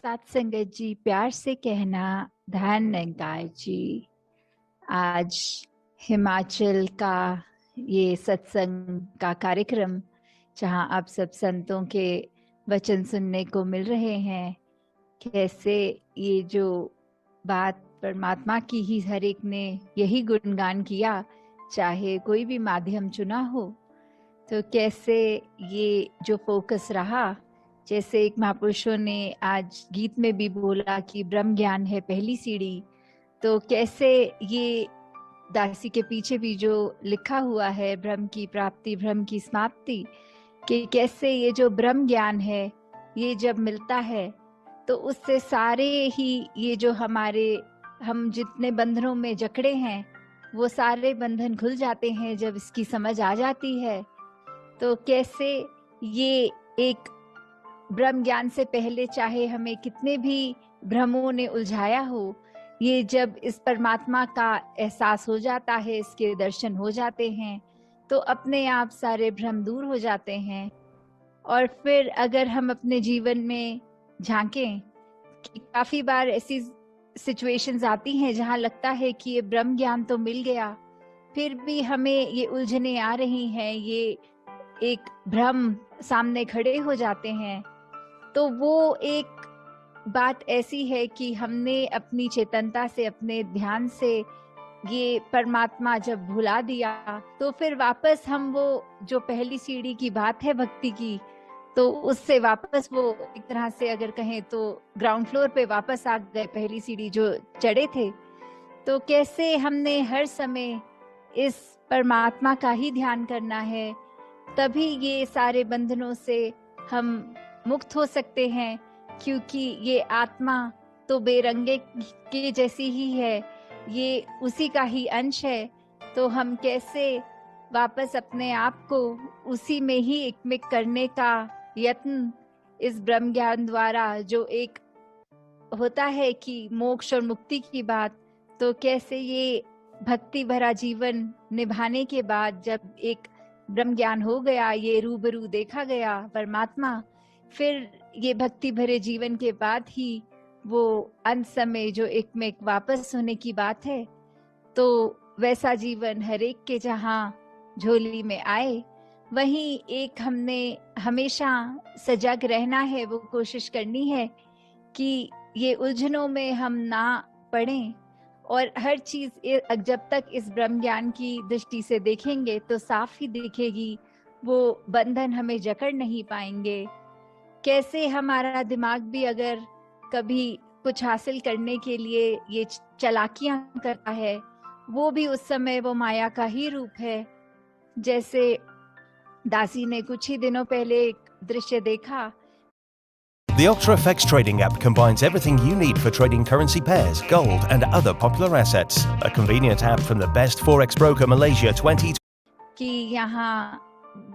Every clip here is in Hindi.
साथ संगत जी, प्यार से कहना ध्यान निकाय जी। आज हिमाचल का ये सत्संग का कार्यक्रम, जहां आप सब संतों के वचन सुनने को मिल रहे हैं, कैसे ये जो बात परमात्मा की ही हर एक ने यही गुणगान किया, चाहे कोई भी माध्यम चुना हो, तो कैसे ये जो फोकस रहा, जैसे एक महापुरुषों ने आज गीत में भी बोला कि ब्रह्म ज्ञान है पहली सीढ़ी, तो कैसे ये दासी के पीछे भी जो लिखा हुआ है, ब्रह्म की प्राप्ति ब्रह्म की समाप्ति, कि कैसे ये जो ब्रह्म ज्ञान है ये जब मिलता है तो उससे सारे ही ये जो हम जितने बंधनों में जकड़े हैं वो सारे बंधन खुल जाते हैं जब इसकी समझ आ जाती है। तो कैसे ये एक ब्रह्म ज्ञान से पहले चाहे हमें कितने भी भ्रमों ने उलझाया हो, ये जब इस परमात्मा का एहसास हो जाता है, इसके दर्शन हो जाते हैं, तो अपने आप सारे भ्रम दूर हो जाते हैं। और फिर अगर हम अपने जीवन में झांकें कि काफी बार ऐसी सिचुएशंस आती हैं जहां लगता है कि ये ब्रह्म ज्ञान तो मिल गया, फिर भी हमें ये उलझने आ रही हैं, ये एक भ्रम सामने खड़े हो जाते हैं। तो वो एक बात ऐसी है कि हमने अपनी चेतनता से, अपने ध्यान से ये परमात्मा जब भुला दिया, तो फिर वापस हम वो जो पहली सीढ़ी की बात है भक्ति की, तो उससे वापस वो एक तरह से अगर कहें तो ग्राउंड फ्लोर पे वापस आ गए, पहली सीढ़ी जो चढ़े थे। तो कैसे हमने हर समय इस परमात्मा का ही ध्यान करना है, तभी ये सारे बंधनों से हम मुक्त हो सकते हैं, क्योंकि ये आत्मा तो बेरंगे के जैसी ही है, ये उसी का ही अंश है। तो हम कैसे वापस अपने आप को उसी में ही एकमिक करने का यत्न इस ब्रह्म ज्ञान द्वारा, जो एक होता है कि मोक्ष और मुक्ति की बात, तो कैसे ये भक्ति भरा जीवन निभाने के बाद जब एक ब्रह्म ज्ञान हो गया, ये रूबरू देखा गया परमात्मा, फिर ये भक्ति भरे जीवन के बाद ही वो अंत समय जो एक में वापस होने की बात है, तो वैसा जीवन हर एक के जहाँ झोली में आए, वहीं एक हमने हमेशा सजग रहना है, वो कोशिश करनी है कि ये उलझनों में हम ना पड़ें। और हर चीज जब तक इस ब्रह्म ज्ञान की दृष्टि से देखेंगे तो साफ ही दिखेगी, वो बंधन हमें जकड़ नहीं पाएंगे। कैसे हमारा दिमाग भी अगर कभी कुछ हासिल करने के लिए ये चालाकियां करता है, वो भी उस समय वो माया का ही रूप है। जैसे दासी ने कुछ ही दिनों पहले एक दृश्य देखा। The UltraFX trading app combines everything you need for trading currency pairs, gold, and other popular assets. A convenient app from the best forex broker Malaysia 20. कि यहाँ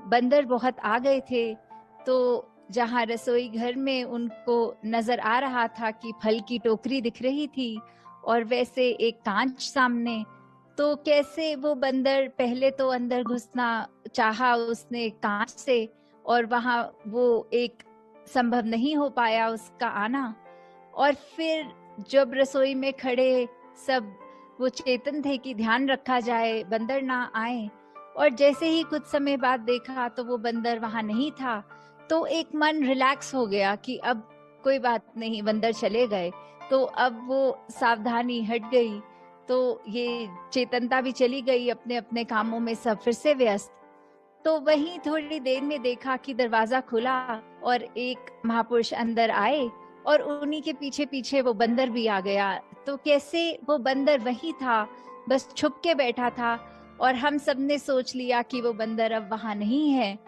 बंदर बहुत आ गए थे, तो जहाँ रसोई घर में उनको नजर आ रहा था कि फल की टोकरी दिख रही थी और वैसे एक कांच सामने, तो कैसे वो बंदर पहले तो अंदर घुसना चाहा उसने कांच से, और वहाँ वो एक संभव नहीं हो पाया उसका आना। और फिर जब रसोई में खड़े सब वो चेतन थे कि ध्यान रखा जाए बंदर ना आए, और जैसे ही कुछ समय बाद देखा तो वो बंदर वहां नहीं था, तो एक मन रिलैक्स हो गया कि अब कोई बात नहीं, बंदर चले गए, तो अब वो सावधानी हट गई, तो ये चेतनता भी चली गई अपने अपने कामों में, सब फिर से व्यस्त। तो वहीं थोड़ी देर में देखा कि दरवाजा खुला और एक महापुरुष अंदर आए और उन्हीं के पीछे पीछे वो बंदर भी आ गया। तो कैसे वो बंदर वही था, बस छुप के बैठा था, और हम सब ने सोच लिया कि वो बंदर अब वहां नहीं है।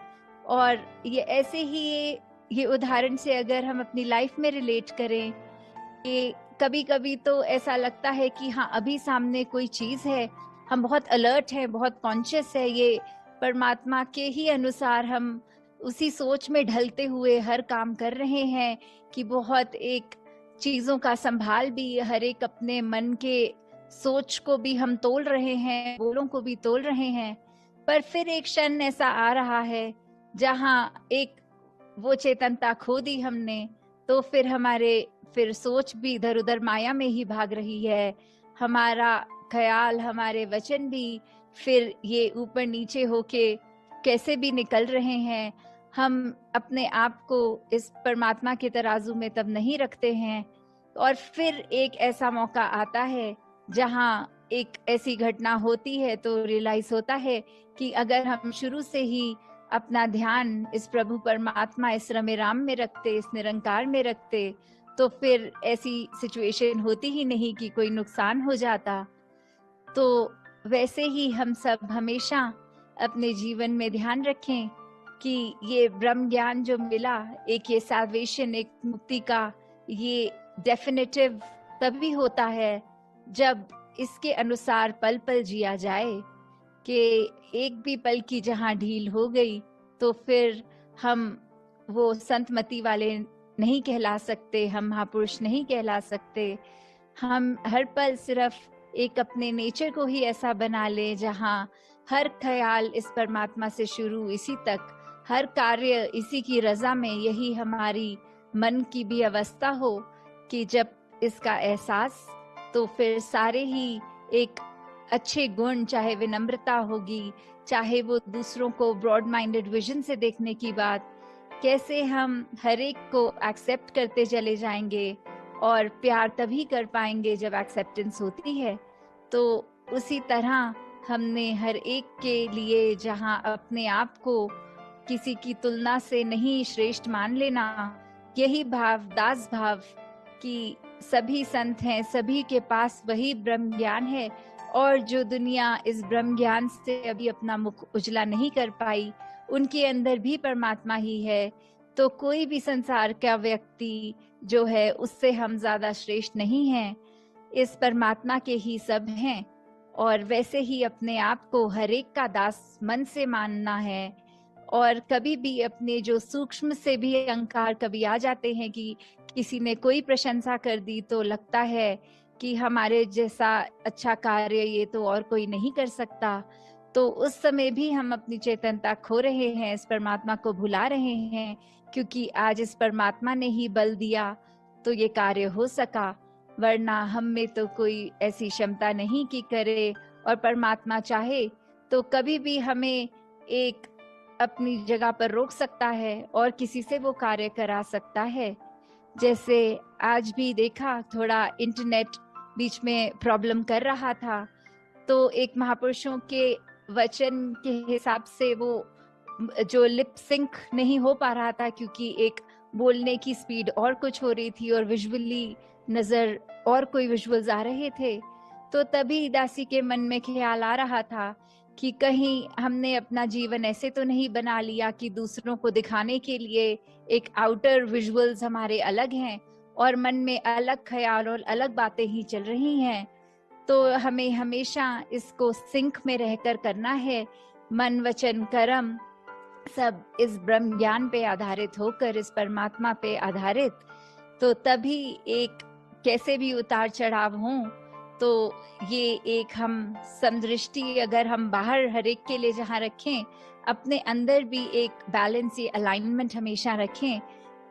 और ये ऐसे ही ये उदाहरण से अगर हम अपनी लाइफ में रिलेट करें, कि कभी कभी तो ऐसा लगता है कि हाँ अभी सामने कोई चीज है, हम बहुत अलर्ट हैं, बहुत कॉन्शियस है, ये परमात्मा के ही अनुसार हम उसी सोच में ढलते हुए हर काम कर रहे हैं कि बहुत एक चीजों का संभाल भी, हर एक अपने मन के सोच को भी हम तोल रहे हैं, बोलों को भी तोल रहे हैं। पर फिर एक क्षण ऐसा आ रहा है जहां एक वो चेतनता खो दी हमने, तो फिर हमारे फिर सोच भी इधर उधर माया में ही भाग रही है, हमारा ख्याल, हमारे वचन भी फिर ये ऊपर नीचे होके कैसे भी निकल रहे हैं। हम अपने आप को इस परमात्मा के तराजू में तब नहीं रखते हैं। और फिर एक ऐसा मौका आता है जहाँ एक ऐसी घटना होती है तो रियलाइज होता है कि अगर हम शुरू से ही अपना ध्यान इस प्रभु परमात्मा, इस रमे राम में रखते, इस निरंकार में रखते, तो फिर ऐसी सिचुएशन होती ही नहीं कि कोई नुकसान हो जाता। तो वैसे ही हम सब हमेशा अपने जीवन में ध्यान रखें कि ये ब्रह्म ज्ञान जो मिला, एक ये सैल्वेशन, एक मुक्ति का ये डेफिनेटिव तभी होता है जब इसके अनुसार पल पल जिया जाए। कि एक भी पल की जहाँ ढील हो गई तो फिर हम वो संतमति वाले नहीं कहला सकते, हम महापुरुष नहीं कहला सकते। हम हर पल सिर्फ एक अपने नेचर को ही ऐसा बना ले जहाँ हर ख्याल इस परमात्मा से शुरू इसी तक, हर कार्य इसी की रजा में, यही हमारी मन की भी अवस्था हो कि जब इसका एहसास, तो फिर सारे ही एक अच्छे गुण, चाहे विनम्रता होगी, चाहे वो दूसरों को ब्रॉड माइंडेड विजन से देखने की बात, कैसे हम हर एक को एक्सेप्ट करते चले जाएंगे और प्यार तभी कर पाएंगे जब एक्सेप्टेंस होती है। तो उसी तरह हमने हर एक के लिए जहाँ अपने आप को किसी की तुलना से नहीं श्रेष्ठ मान लेना, यही भाव, दास भाव कि सभी संत हैं, सभी के पास वही ब्रह्म ज्ञान है, और जो दुनिया इस ब्रह्म ज्ञान से अभी अपना मुख उजला नहीं कर पाई, उनके अंदर भी परमात्मा ही है। तो कोई भी संसार का व्यक्ति जो है उससे हम ज्यादा श्रेष्ठ नहीं हैं, इस परमात्मा के ही सब हैं। और वैसे ही अपने आप को हर एक का दास मन से मानना है। और कभी भी अपने जो सूक्ष्म से भी अहंकार कभी आ जाते हैं कि किसी ने कोई प्रशंसा कर दी तो लगता है कि हमारे जैसा अच्छा कार्य ये तो और कोई नहीं कर सकता, तो उस समय भी हम अपनी चेतनता खो रहे हैं, इस परमात्मा को भुला रहे हैं। क्योंकि आज इस परमात्मा ने ही बल दिया तो ये कार्य हो सका, वरना हम में तो कोई ऐसी क्षमता नहीं कि करे। और परमात्मा चाहे तो कभी भी हमें एक अपनी जगह पर रोक सकता है और किसी से वो कार्य करा सकता है। जैसे आज भी देखा, थोड़ा इंटरनेट बीच में प्रॉब्लम कर रहा था, तो एक महापुरुषों के वचन के हिसाब से वो जो लिप सिंक नहीं हो पा रहा था, क्योंकि एक बोलने की स्पीड और कुछ हो रही थी और विजुअली नजर और कोई विजुअल्स आ रहे थे। तो तभी दासी के मन में ख्याल आ रहा था कि कहीं हमने अपना जीवन ऐसे तो नहीं बना लिया कि दूसरों को दिखाने के लिए एक आउटर विजुअल्स हमारे अलग हैं और मन में अलग ख्याल और अलग बातें ही चल रही हैं। तो हमें हमेशा इसको सिंक में रहकर करना है, मन वचन कर्म सब इस ब्रह्म ज्ञान पे आधारित होकर, इस परमात्मा पे आधारित। तो तभी एक कैसे भी उतार चढ़ाव हों तो ये एक हम समदृष्टि अगर हम बाहर हर एक के लिए जहाँ रखें, अपने अंदर भी एक बैलेंस, ये अलाइनमेंट हमेशा रखें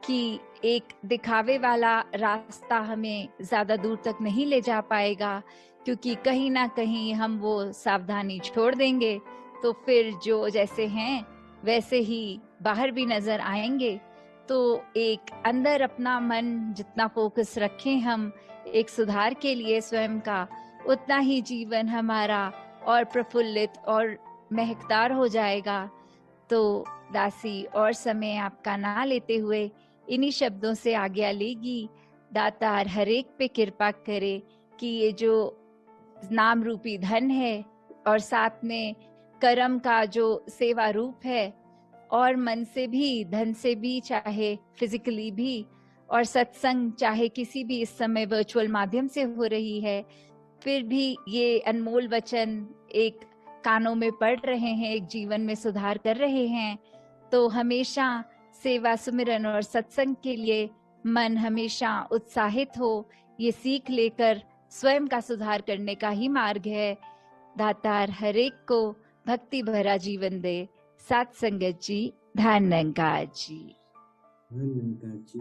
कि एक दिखावे वाला रास्ता हमें ज्यादा दूर तक नहीं ले जा पाएगा, क्योंकि कहीं ना कहीं हम वो सावधानी छोड़ देंगे तो फिर जो जैसे हैं वैसे ही बाहर भी नजर आएंगे। तो एक अंदर अपना मन जितना फोकस रखें हम एक सुधार के लिए स्वयं का, उतना ही जीवन हमारा और प्रफुल्लित और महकदार हो जाएगा। तो दासी और समय आपका ना लेते हुए इन्हीं शब्दों से आज्ञा लेगी। दातार हर एक पे कृपा करे कि ये जो नाम रूपी धन है और साथ में कर्म का जो सेवा रूप है, और मन से भी, धन से भी, चाहे फिजिकली भी, और सत्संग चाहे किसी भी इस समय वर्चुअल माध्यम से हो रही है, फिर भी ये अनमोल वचन एक कानों में पड़ रहे हैं, एक जीवन में सुधार कर रहे हैं। तो हमेशा सेवा, सुमिरन और सत्संग के लिए मन हमेशा उत्साहित हो, ये सीख लेकर स्वयं का सुधार करने का ही मार्ग है। दातार हर एक को भक्ति भरा जीवन दे। सात संगत जी, धन निरंकार जी। धन निरंकार जी।